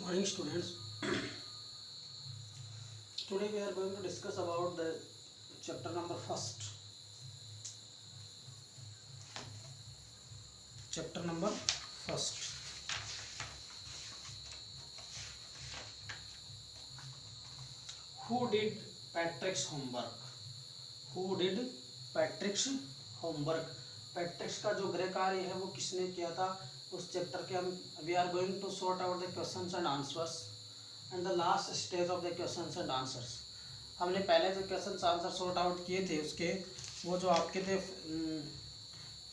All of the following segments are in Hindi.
Morning students. Today we are going to discuss about the chapter number first. Chapter number first. Who did Patrick's homework? Who did Patrick's homework? पैट्रिक्स का जो गृह कार्य है वो किसने किया था? उस चैप्टर के हम we are going to sort out the questions and answers and the last stage of the questions and answers. हमने पहले जो क्वेश्चंस आंसर सॉर्ट आउट किए थे उसके वो जो आपके थे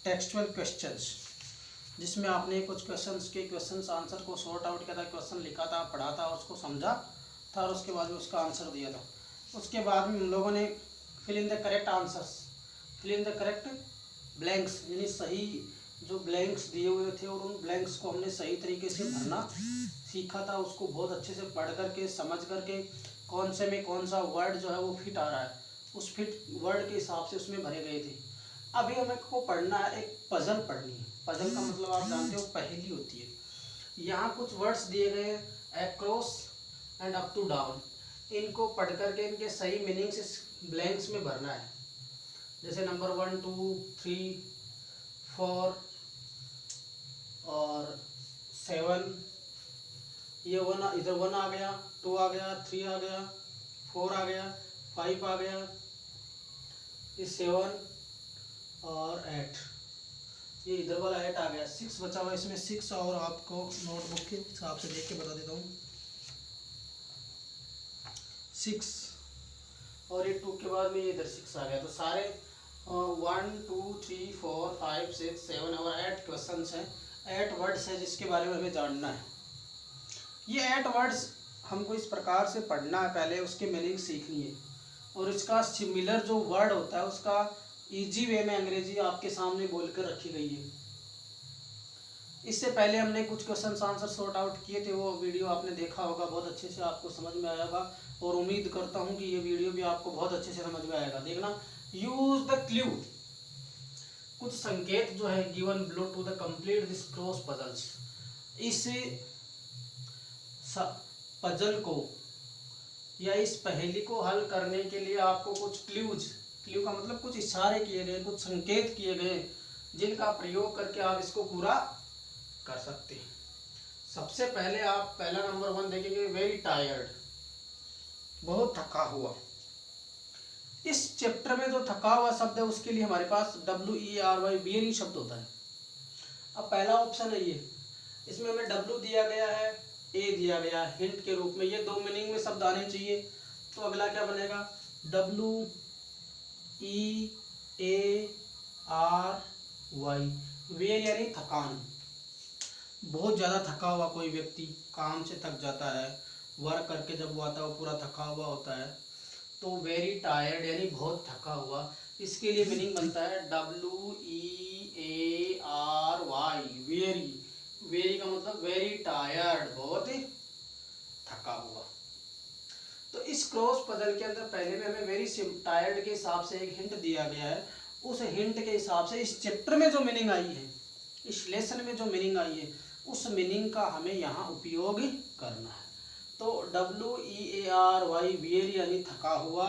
टेक्सचुअल क्वेश्चंस, जिसमें आपने कुछ क्वेश्चंस आंसर को सॉर्ट आउट किया था, क्वेश्चन लिखा था, पढ़ा था, उसको समझा था और उसके बाद में उसका आंसर दिया था. उसके बाद में हम लोगों ने fill in the correct answers, fill in the correct blanks, यानी सही जो ब्लैंक्स दिए हुए थे और उन ब्लैंक्स को हमने सही तरीके से भरना सीखा था. उसको बहुत अच्छे से पढ़ करके समझ करके कौन से में कौन सा वर्ड जो है वो फिट आ रहा है उस फिट वर्ड के हिसाब से उसमें भरे गए थे. अभी हमें को पढ़ना है, एक पजल पढ़नी है. पजल का मतलब आप जानते हो पहेली होती है. यहाँ कुछ वर्ड्स दिए गए हैं, across and up to down. इनको पढ़ करके इनके सही मीनिंग्स इस ब्लैंक्स में भरना है. जैसे नंबर 1 2 3 4 और 7, ये 1 इधर 1 आ गया, 2 आ गया, 3 आ गया, 4 आ गया, 5 आ गया, ये 7 और 8, ये इधर वाला 8 आ गया. 6 बचा हुआ, इसमें 6 और आपको नोटबुक के हिसाब से देख के बता देता हूँ. 6 और ये 2 के बाद में ये इधर 6 आ गया. तो सारे 1 2 3 4 5 6 7 और 8 क्वेश्चन हैं, 8 वर्ड्स हैं जिसके बारे में हमें जानना है. ये 8 वर्ड्स हमको इस प्रकार से पढ़ना है, पहले उसके मीनिंग सीखनी है और इसका सिमिलर जो वर्ड होता है उसका इजी वे में अंग्रेजी आपके सामने बोलकर रखी गई है. इससे पहले हमने कुछ क्वेश्चन आंसर सॉर्ट आउट किए थे, वो वीडियो आपने देखा होगा, बहुत अच्छे से आपको समझ में आया होगा और उम्मीद करता हूँ कि ये वीडियो भी आपको बहुत अच्छे से समझ में आएगा. देखना, यूज द क्लू, कुछ संकेत जो है given below to the complete this cross puzzles. इस पजल को या इस पहेली को हल करने के लिए आपको कुछ क्लूज, क्लू का मतलब कुछ इशारे किए गए, कुछ संकेत किए गए जिनका प्रयोग करके आप इसको पूरा कर सकते हैं. सबसे पहले आप पहला नंबर 1 देखेंगे, वेरी टायर्ड, बहुत थका हुआ. इस चैप्टर में जो थका हुआ शब्द है उसके लिए हमारे पास WERY वेरी शब्द होता है. अब पहला ऑप्शन है ये, इसमें हमें W दिया गया है, A दिया गया है हिंट के रूप में. ये दो मीनिंग में शब्द आने चाहिए. तो अगला क्या बनेगा, WEARY, वेर यानी थकान. बहुत ज़्यादा थका हुआ कोई व्यक्ति, काम से थक जाता है, वर्क करके जब वो आता है वो पूरा थका हुआ होता है. तो वेरी टायर्ड यानी बहुत थका हुआ. इसके लिए मीनिंग बनता है WEARY, वेरी. वेरी का मतलब वेरी टायर्ड, बहुत ही थका हुआ. तो इस क्रॉस पजल के अंदर पहले में हमें वेरी टायर्ड के हिसाब से एक हिंट दिया गया है. उस हिंट के हिसाब से इस चैप्टर में जो मीनिंग आई है, इस लेसन में जो मीनिंग आई है, उस मीनिंग का हमें यहाँ उपयोग करना है. तो WEARY वेरी यानी थका हुआ,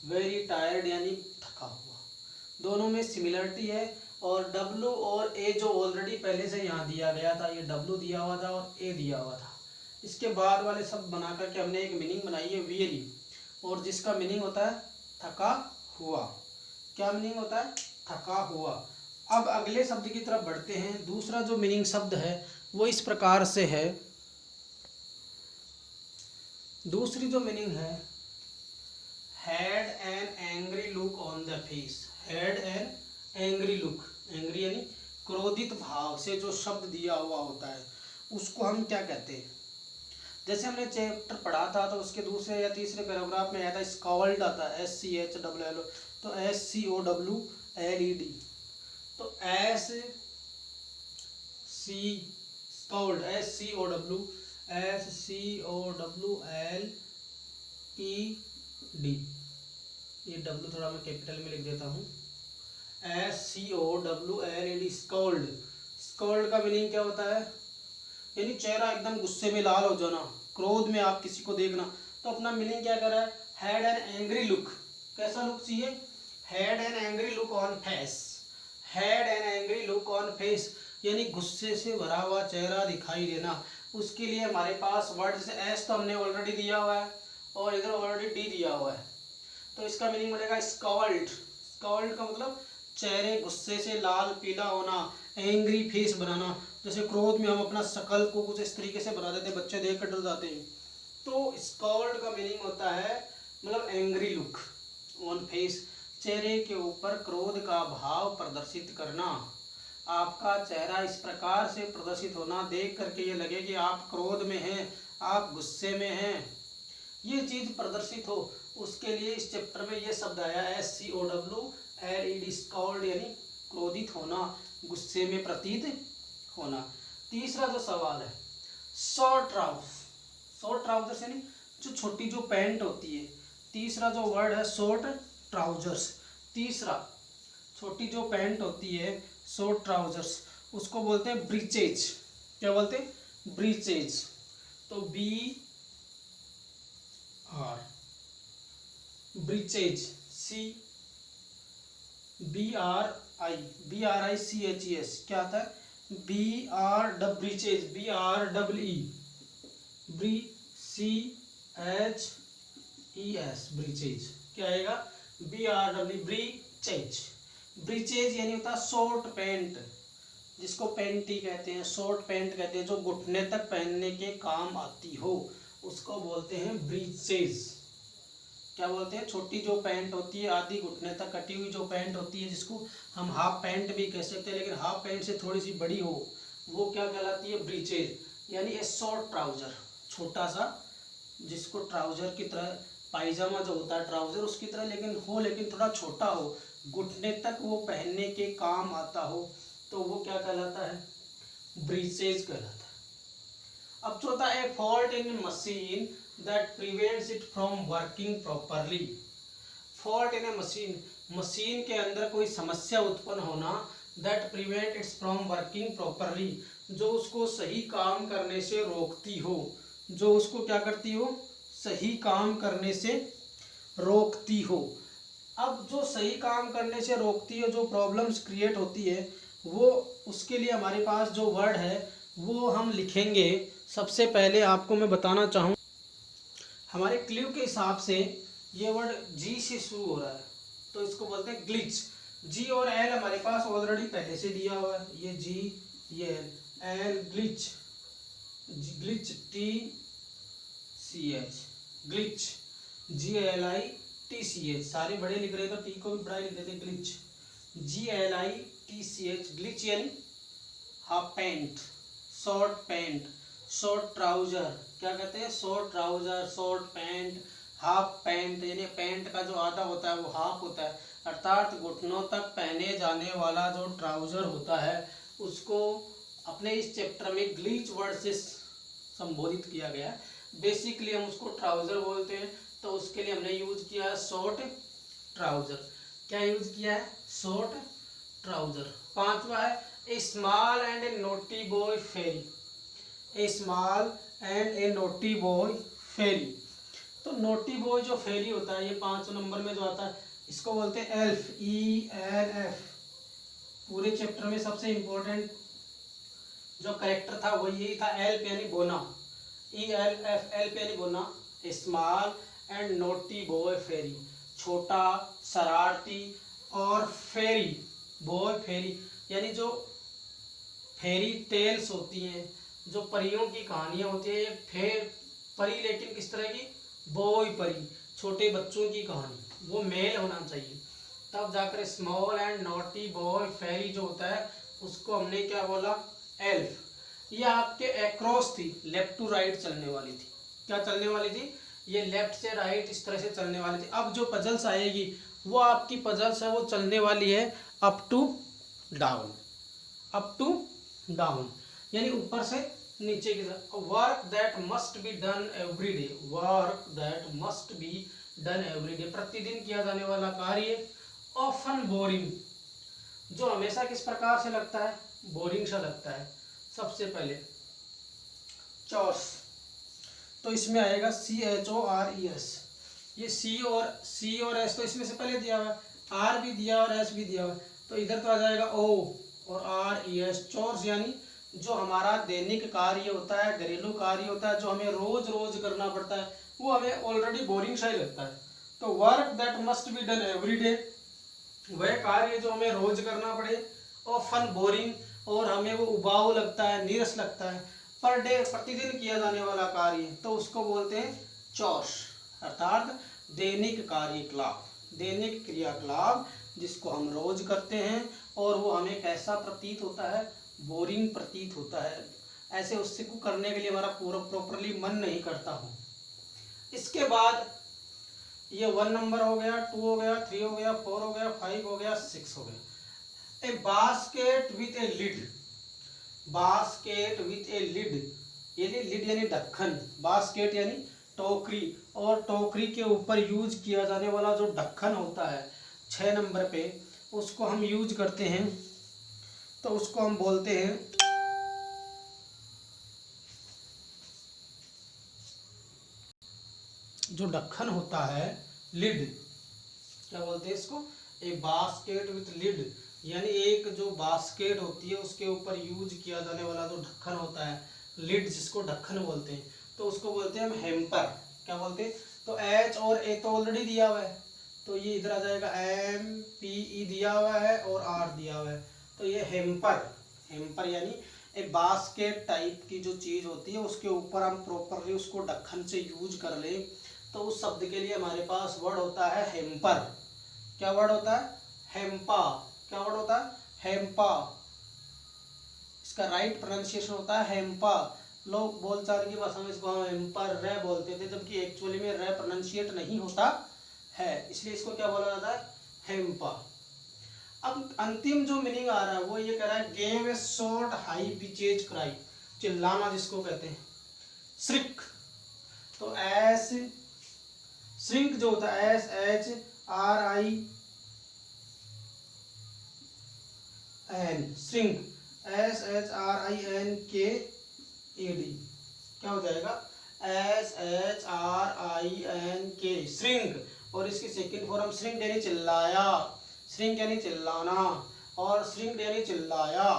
वेरी टायर्ड यानी थका हुआ. दोनों में सिमिलरिटी है. और W और A जो ऑलरेडी पहले से यहाँ दिया गया था, ये W दिया हुआ था और A दिया हुआ था. इसके बाद वाले शब्द बना करके हमने एक मीनिंग बनाई है वेरी, और जिसका मीनिंग होता है थका हुआ. क्या मीनिंग होता है, थका हुआ. अब अगले शब्द की तरफ बढ़ते हैं. दूसरा जो मीनिंग शब्द है वो इस प्रकार से है. दूसरी जो मीनिंग है, had an angry look on the face. Had an angry look, angry यानी क्रोधित भाव से जो शब्द दिया हुआ होता है उसको हम क्या कहते हैं. जैसे हमने चैप्टर पढ़ा था तो उसके दूसरे या तीसरे पैराग्राफ में आया था स्कॉल्ड आता है, SCHOOLD, तो SCOWLED. तो स्कॉल्ड, SCOWLED. ये W थोड़ा मैं कैपिटल में लिख देता हूँ, SCOWLED, स्कॉल्ड. स्कॉल्ड का मीनिंग क्या होता है, यानी चेहरा एकदम गुस्से में लाल हो जाना, क्रोध में आप किसी को देखना। तो अपना मीनिंग क्या कर रहा है, हैड एन एंग्री लुक। कैसा लुक चाहिए, had an angry look on face, had an angry look on face, यानी गुस्से से भरा हुआ चेहरा दिखाई देना। उसके लिए हमारे पास वर्ड जैसे एस तो हमने ऑलरेडी दिया हुआ है और इधर ऑलरेडी डी दिया हुआ है, तो इसका मीनिंग बनेगा स्कॉल्ड। स्कॉल्ड का मतलब चेहरे गुस्से से लाल पीला होना, एंग्री फेस बनाना। जैसे क्रोध में हम अपना शकल को कुछ इस तरीके से बना देते हैं, बच्चे देख कर डर जाते हैं। तो स्कॉल्ड का मीनिंग होता है मतलब एंग्री लुक ऑन फेस, चेहरे के ऊपर क्रोध का भाव प्रदर्शित करना। आपका चेहरा इस प्रकार से प्रदर्शित होना, देख करके ये लगे कि आप क्रोध में हैं, आप गुस्से में हैं, ये चीज प्रदर्शित हो, उसके लिए इस चैप्टर में ये शब्द आया SCOWLED, स्कॉल्ड यानी क्रोधित होना, गुस्से में प्रतीत होना। तीसरा जो सवाल है, शॉर्ट ट्राउजर, शॉर्ट ट्राउजर्स यानी जो छोटी जो पैंट होती है। तीसरा जो वर्ड है शॉर्ट ट्राउजर्स, तीसरा छोटी जो पैंट होती है शॉर्ट ट्राउजर्स, उसको बोलते हैं ब्रीचेज। क्या बोलते हैं, ब्रीचेज। तो BR ब्रीचेज, BRICHES क्या आता है, ब्रीचेज, BREECHES ब्रीचेज क्या आएगा, ब्रीचेज। ब्रीचेज यानी होता है शॉर्ट पैंट, जिसको पैंटी कहते हैं, शॉर्ट पैंट कहते हैं, जो घुटने तक पहनने के काम आती हो, उसको बोलते हैं ब्रीचेज। क्या बोलते हैं, छोटी जो पैंट होती है, आधी घुटने तक कटी हुई जो पैंट होती है, जिसको हम हाफ पैंट भी कह सकते हैं, लेकिन हाफ पैंट से थोड़ी सी बड़ी हो, वो क्या कहलाती है, ब्रीचेज। यानी ए शॉर्ट ट्राउजर, छोटा सा, जिसको ट्राउजर की तरह, पायजामा जो होता है ट्राउजर उसकी तरह लेकिन हो, लेकिन थोड़ा छोटा हो, घुटने तक वो पहनने के काम आता हो, तो वो क्या कहलाता है, ब्रीचेज कहलाता है। अब चौथा है fault in machine that prevents it from working properly. Fault in A machine, machine के अंदर कोई समस्या उत्पन्न होना, that prevent it's from working properly, जो उसको सही काम करने से रोकती हो, जो उसको क्या करती हो, सही काम करने से रोकती हो। अब जो सही काम करने से रोकती है, जो प्रॉब्लम्स क्रिएट होती है, वो उसके लिए हमारे पास जो वर्ड है वो हम लिखेंगे। सबसे पहले आपको मैं बताना चाहूँ, हमारे क्ल्यू के हिसाब से ये वर्ड G से शुरू हो रहा है, तो इसको बोलते हैं ग्लिच। G और L हमारे पास ऑलरेडी पहले से दिया हुआ है, ये G ये L, glitch, glitch TCH, glitch GLITCH, सारे बड़े लिख रहे तो टी को भी बड़ा लिख देते, ग्लिच GLITCH, ग्लिच यानी half pant, short pant, short trouser, क्या कहते हैं, short trouser, short pant, half pant, यानी पैंट का जो आधा होता है वो हाफ होता है, अर्थात घुटनों तक पहने जाने वाला जो ट्राउजर होता है, उसको अपने इस चैप्टर में ग्लिच वर्ड से संबोधित किया गया। बेसिकली हम उसको ट्राउजर बोलते हैं, तो उसके लिए हमने यूज किया है शॉर्ट ट्राउजर। क्या यूज किया है, शॉर्ट ट्राउजर। पांचवा है a small and a naughty boy fairy, a small and a naughty boy fairy. तो नोटी बॉय जो फेरी होता है, ये 5 नंबर में जो आता है, इसको बोलते हैं एल्फ, ELF। पूरे चैप्टर में सबसे इम्पोर्टेंट जो कैरेक्टर था वो यही था, एल्फ यानी बोना, ELF, एल्फ यानी बोना, स्मॉल एंड नोटी बॉय फेरी, छोटा, शरारती, और फेरी, बॉय फेरी, यानी जो फेरी टेल्स होती हैं, जो परियों की कहानियाँ होती है, फेर परी, लेकिन किस तरह की, बॉय परी, छोटे बच्चों की कहानी, वो मेल होना चाहिए, तब जाकर स्मॉल एंड नॉटी बॉय फेरी जो होता है उसको हमने क्या बोला, एल्फ। ये आपके एक्रॉस थी, लेफ्ट टू राइट चलने वाली थी। क्या चलने वाली थी, ये लेफ्ट से राइट इस तरह से चलने वाली थी। अब जो पजल्स आएगी वो आपकी पजल्स है वो चलने वाली है up to down, up to down, यानी ऊपर से नीचे की तरफ। Work that must be done every day, work that must be done every day, प्रतिदिन किया जाने वाला कार्य। ऑफन बोरिंग, जो हमेशा किस प्रकार से लगता है, बोरिंग सा लगता है। सबसे पहले चॉर्स। तो इसमें आएगा CHORES। ये सी और एस तो इसमें से पहले दिया हुआ है, आर भी दिया और एस भी दिया हुआ है, तो इधर तो आ जाएगा O और RES। चॉर्स यानी जो हमारा दैनिक कार्य होता है, घरेलू कार्य होता है, जो हमें रोज रोज करना पड़ता है, वो हमें ऑलरेडी बोरिंग सा ही लगता है। तो work that must be done every day, वह कार्य जो हमें रोज करना पड़े, ऑफन बोरिंग, और हमें वो उबाऊ लगता है, नीरस लगता है, पर डे प्रतिदिन किया जाने वाला कार्य, तो उसको बोलते हैं चॉर्स, अर्थात दैनिक कार्यकलाप, दैनिक क्रियाकलाप जिसको हम रोज करते हैं और वो हमें कैसा प्रतीत होता है, बोरिंग प्रतीत होता है, ऐसे उससे को करने के लिए हमारा पूरा प्रॉपरली मन नहीं करता हो। इसके बाद ये 1 नंबर हो गया, 2 हो गया, 3 हो गया, 4 हो गया, 5 हो गया, 6 हो गया। A basket with a lid, basket with a lid, यानी लिड यानी ढक्कन, बास्केट यानी टोकरी, और टोकरी के ऊपर यूज किया जाने वाला जो ढक्कन होता है 6 नंबर पे, उसको हम यूज करते हैं, तो उसको हम बोलते हैं जो ढक्कन होता है लिड, क्या बोलते हैं इसको, ए बास्केट विथ लिड, यानी एक जो बास्केट होती है उसके ऊपर यूज किया जाने वाला जो ढक्कन होता है, लिड जिसको ढक्कन बोलते हैं, तो उसको बोलते हैं हम हेम्पर। क्या बोलते हैं, तो H और A तो ऑलरेडी दिया हुआ है, तो ये इधर आ जाएगा MPE दिया हुआ है और R दिया हुआ है, तो ये हेम्पर, हेम्पर यानी ए बास्केट टाइप की जो चीज़ होती है उसके ऊपर हम प्रॉपरली उसको ढक्कन से यूज कर लें, तो उस शब्द के लिए हमारे पास वर्ड होता है हेम्पर। क्या वर्ड होता है, हेम्पा। क्या वर्ड होता है, हेम्पा। इसका राइट प्रोनाउंसिएशन होता है हेम्पा। लोग बोलचाल की भाषा में इसको हम हेम्पर रे बोलते थे, जबकि एक्चुअली में रे प्रोनाउंशिएट नहीं होता है, इसलिए इसको क्या बोला जाता है, हेम्पा। अब अंतिम जो मीनिंग आ रहा है वो ये कह रहा है gave a short high pitches cry, चिल्लाना जिसको कहते हैं, श्रिक। तो एस श्रिंक जो होता है SHRIN, श्रिंक SHRINKED, क्या हो जाएगा SHRINK, श्रिंक, और इसकी सेकंड फॉर्म श्रिंक यानी चिल्लाया, श्रिंक यानी चिल्लाना, और श्रिंक यानी चिल्लाया,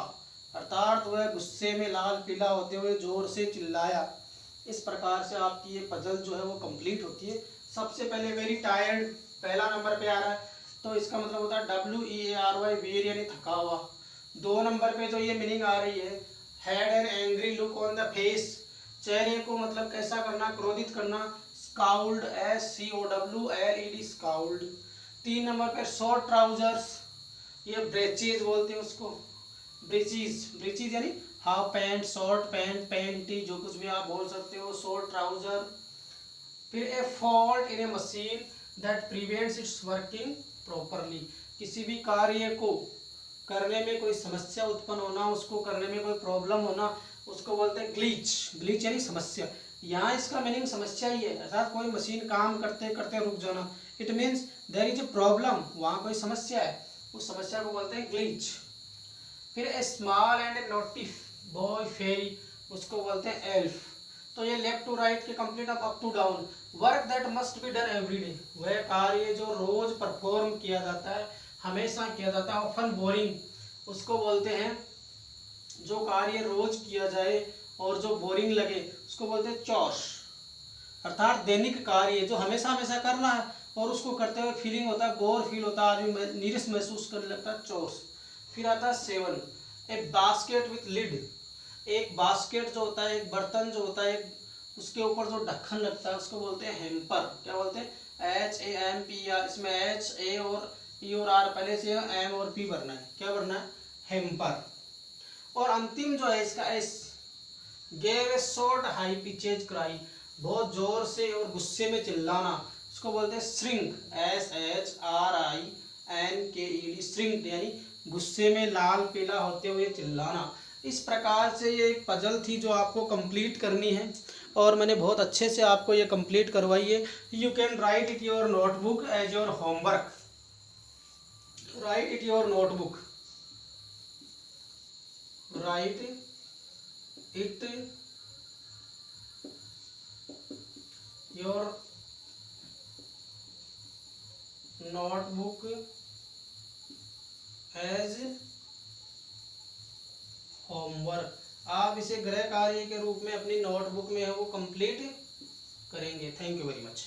अर्थात वह गुस्से में लाल पीला होते हुए जोर से चिल्लाया। इस प्रकार से आपकी ये पजल जो है वो कंप्लीट होती है। सबसे पहले वेरी टायर्ड पहला नंबर पे आ रहा है, तो इसका मतलब होता है WEARY, वीर यानी थका हुआ। 2 नंबर पे जो ये मीनिंग आ रही है, had an angry look on the face, चेहरे को मतलब कैसा करना, क्रोधित करना, स्काउल्ड SCOWLED, स्काउल्ड। 3 नंबर पे शॉर्ट ट्राउजर्स, ये ब्रेचेज बोलते हैं उसको, ब्रेचीज, ब्रेचीज यानी half pant, short pant, panty, जो कुछ भी आप बोल सकते हो, शॉर्ट ट्राउजर। फिर ए fault in A machine that prevents it's working properly, किसी भी कार्य को करने में कोई समस्या उत्पन्न होना, उसको करने में कोई प्रॉब्लम होना, उसको बोलते हैं ग्लिच, ग्लिच यानी समस्या। यहाँ इसका मीनिंग समस्या ही है, अर्थात कोई मशीन काम करते करते रुक जाना, it means there is a problem, वहाँ कोई समस्या है, उस समस्या को बोलते हैं ग्लिच। फिर a small and a naughty boy fairy, उसको बोलते हैं एल्फ। तो ये लेफ्ट टू राइट के complete up to down, work that must be done every day, वह कार्य जो रोज परफॉर्म किया जाता है, हमेशा किया जाता है, ऑफन बोरिंग, उसको बोलते हैं जो कार्य रोज किया जाए और जो बोरिंग लगे उसको बोलते हैं चॉर्स, अर्थात दैनिक कार्य जो हमेशा हमेशा करना है और उसको करते हुए फीलिंग होता है, बोर फील होता है, आदमी नीरस महसूस करने लगता है, चॉर्स। फिर आता है 7, ए बास्केट विथ लिड, एक बास्केट जो होता है, एक बर्तन जो होता है, उसके ऊपर जो ढक्कन लगता है उसको बोलते हैं हेम्पर। क्या बोलते हैं, HAMPER, इसमें H A और P और R पहले से M और P भरना है, क्या भरना है, हेम्पर। और अंतिम जो है इसका S, gave a short high pitches cry, बहुत जोर से और गुस्से में चिल्लाना, उसको बोलते हैं श्रिंक, SHRINKED, श्रिंक यानी गुस्से में लाल पीला होते हुए चिल्लाना। इस प्रकार से ये एक पजल थी जो आपको कंप्लीट करनी है और मैंने बहुत अच्छे से आपको ये कंप्लीट करवाई है। You can write it your notebook as your homework, write it your notebook, write it your notebook as homework. आप इसे गृह कार्य के रूप में अपनी नोटबुक में है वो कंप्लीट करेंगे। Thank you very much.